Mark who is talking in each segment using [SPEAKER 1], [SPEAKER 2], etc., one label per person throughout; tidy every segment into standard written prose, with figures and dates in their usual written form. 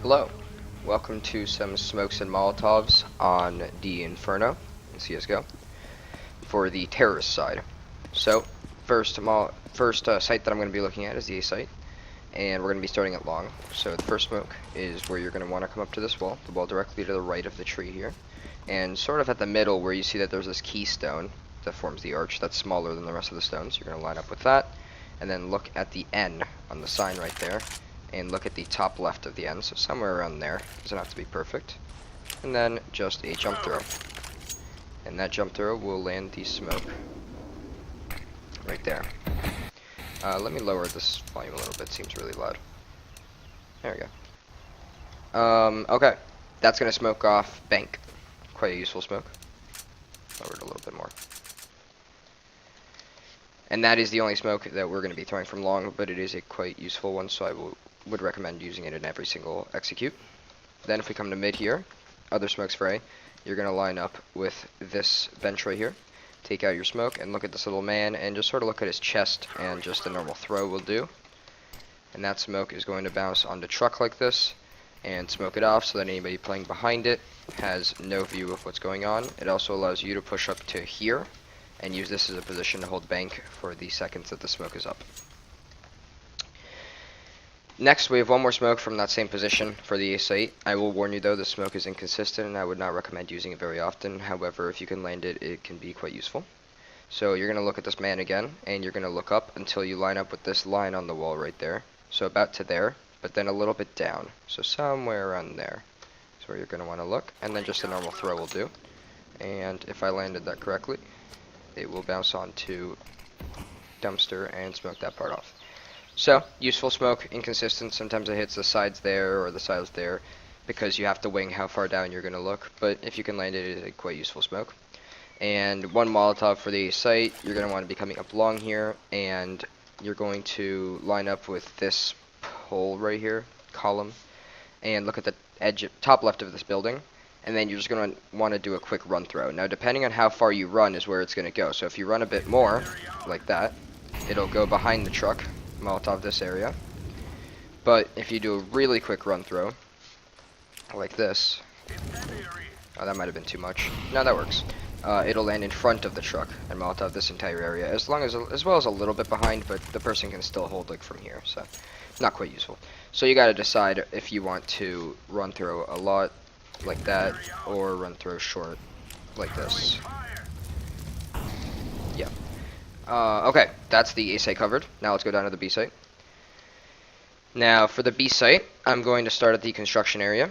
[SPEAKER 1] Hello, welcome to some smokes and Molotovs on the Inferno in CSGO for the terrorist side. So, first site that I'm going to be looking at is the A site, and we're going to be starting at long. So the first smoke is where you're going to want to come up to this wall, the wall directly to the right of the tree here, and sort of at the middle where you see that there's this keystone that forms the arch that's smaller than the rest of the stones. You're going to line up with that, and then look at the N on the sign right there, and look at the top left of the N, so somewhere around there. Doesn't have to be perfect. And then just a jump throw. And that jump throw will land the smoke right there. Let me lower this volume a little bit, seems really loud. There we go. Okay, that's gonna smoke off bank. Quite a useful smoke. Lower it a little bit more. And that is the only smoke that we're gonna be throwing from long, but it is a quite useful one, so I would recommend using it in every single execute. Then if we come to mid here, other smokes for A, you're going to line up with this bench right here. Take out your smoke and look at this little man and just sort of look at his chest, and just a normal throw will do. And that smoke is going to bounce on the truck like this and smoke it off so that anybody playing behind it has no view of what's going on. It also allows you to push up to here and use this as a position to hold bank for the seconds that the smoke is up. Next, we have one more smoke from that same position for the A site. I will warn you though, the smoke is inconsistent and I would not recommend using it very often. However, if you can land it, it can be quite useful. So you're going to look at this man again, and you're going to look up until you line up with this line on the wall right there. So about to there, but then a little bit down. So somewhere around there is where you're going to want to look, and then just a normal throw will do. And if I landed that correctly, it will bounce onto dumpster and smoke that part off. So, useful smoke, inconsistent. Sometimes it hits the sides there or the sides there because you have to wing how far down you're going to look. But if you can land it, it is a quite useful smoke. And one Molotov for the site. You're going to want to be coming up long here, and you're going to line up with this pole right here, column, and look at the edge, top left of this building. And then you're just going to want to do a quick run throw. Now, depending on how far you run is where it's going to go. So if you run a bit more, like that, it'll go behind the truck. Molotov this area. But if you do a really quick run throw like this, oh, that might have been too much. No, that works. It'll land in front of the truck and Molotov this entire area, as well as a little bit behind, but the person can still hold like from here, so not quite useful. So you got to decide if you want to run throw a lot like that or run throw short like this. Yeah. Okay, that's the A site covered. Now let's go down to the B site. Now for the B site, I'm going to start at the construction area.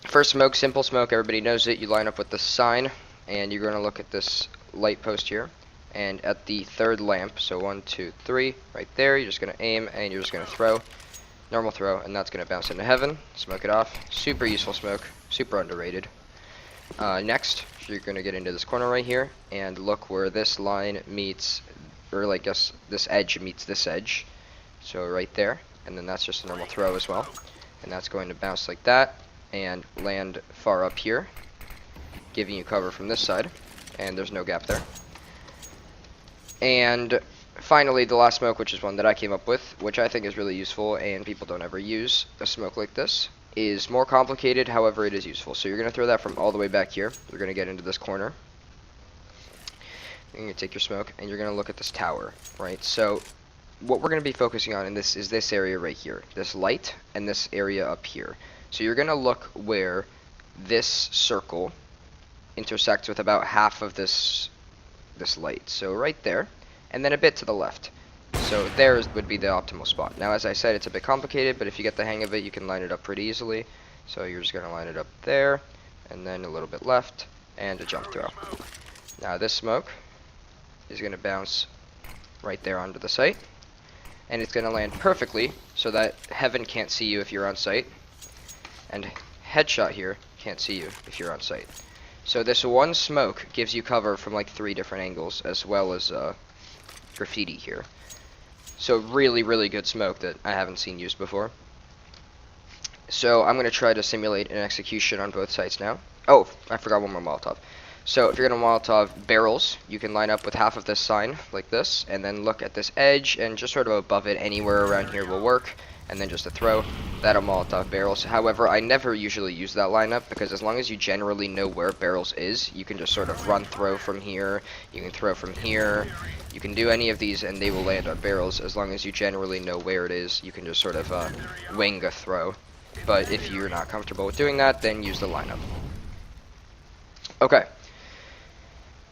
[SPEAKER 1] First smoke, simple smoke, everybody knows it. You line up with the sign, and you're going to look at this light post here. And at the third lamp, so 1, 2, 3, right there, you're just going to aim, and you're just going to throw. Normal throw, and that's going to bounce into heaven. Smoke it off. Super useful smoke, super underrated. Next, you're going to get into this corner right here, and look where this line meets, or like this edge meets this edge. So right there, and then that's just a normal throw as well. And that's going to bounce like that, and land far up here, giving you cover from this side, and there's no gap there. And finally, the last smoke, which is one that I came up with, which I think is really useful, and people don't ever use a smoke like this, is more complicated, however it is useful. So you're going to throw that from all the way back here. You're going to get into this corner. You're going to take your smoke, and you're going to look at this tower, right? So what we're going to be focusing on in this is this area right here, this light, and this area up here. So you're going to look where this circle intersects with about half of this light. So right there, and then a bit to the left. So there would be the optimal spot. Now, as I said, it's a bit complicated, but if you get the hang of it, you can line it up pretty easily. So you're just going to line it up there, and then a little bit left, and a jump throw. Now, this smoke is going to bounce right there onto the site, and it's going to land perfectly so that heaven can't see you if you're on site, and headshot here can't see you if you're on site. So this one smoke gives you cover from like 3 different angles, as well as graffiti here. So really, really good smoke that I haven't seen used before. So I'm going to try to simulate an execution on both sites now. Oh, I forgot one more Molotov. So if you're going to Molotov barrels, you can line up with half of this sign like this, and then look at this edge, and just sort of above it, anywhere around here will work. and then just a throw. That'll Molotov barrels. However, I never usually use that lineup because as long as you generally know where barrels is, you can just sort of run throw from here, you can throw from here, you can do any of these and they will land on barrels. As long as you generally know where it is, you can just sort of wing a throw. But if you're not comfortable with doing that, then use the lineup. Okay.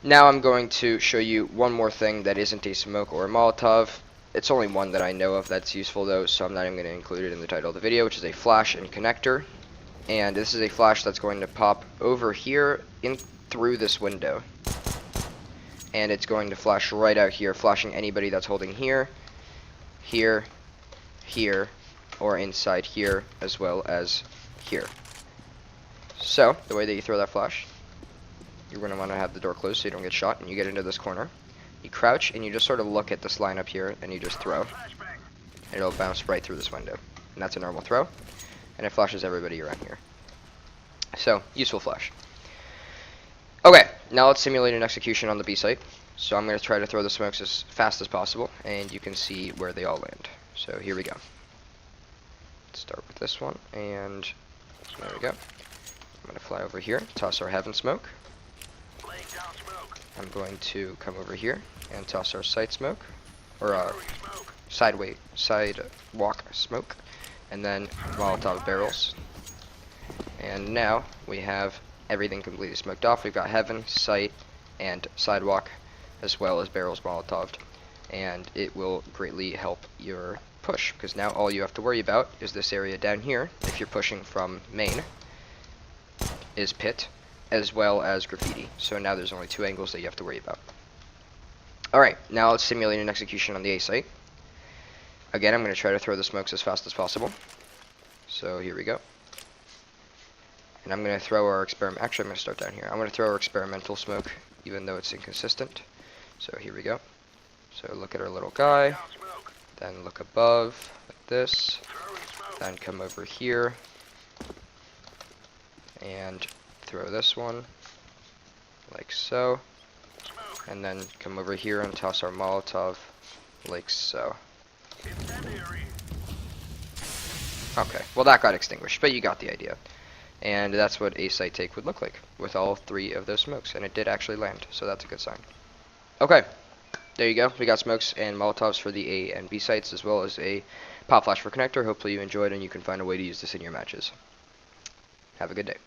[SPEAKER 1] Now I'm going to show you one more thing that isn't a smoke or a Molotov. It's only one that I know of that's useful though, so I'm not even going to include it in the title of the video, which is a flash and connector. And this is a flash that's going to pop over here in through this window. And it's going to flash right out here, flashing anybody that's holding here, here, here, or inside here, as well as here. So, the way that you throw that flash, you're going to want to have the door closed so you don't get shot, and you get into this corner. You crouch, and you just sort of look at this line up here, and you just throw. And it'll bounce right through this window. And that's a normal throw, and it flashes everybody around here. So, useful flash. Okay, now let's simulate an execution on the B site. So I'm going to try to throw the smokes as fast as possible, and you can see where they all land. So here we go. Let's start with this one, and there we go. I'm going to fly over here, toss our heaven smoke. I'm going to come over here and toss our side smoke, or sidewalk smoke, and then Molotov barrels. And now we have everything completely smoked off. We've got heaven, sight, and sidewalk, as well as barrels Molotoved, and it will greatly help your push, because now all you have to worry about is this area down here, if you're pushing from main, is pit, as well as graffiti. So now there's only two angles that you have to worry about. Alright, now let's simulate an execution on the A site. Again, I'm going to try to throw the smokes as fast as possible. So here we go. And I'm going to throw our actually I'm going to start down here. I'm going to throw our experimental smoke, even though it's inconsistent. So here we go. So look at our little guy, then look above, like this, then come over here, and throw this one, like so, and then come over here and toss our Molotov, like so. Okay, well that got extinguished, but you got the idea. And that's what a site take would look like, with all three of those smokes, and it did actually land, so that's a good sign. Okay, there you go, we got smokes and Molotovs for the A and B sites, as well as a pop flash for connector. Hopefully you enjoyed and you can find a way to use this in your matches. Have a good day.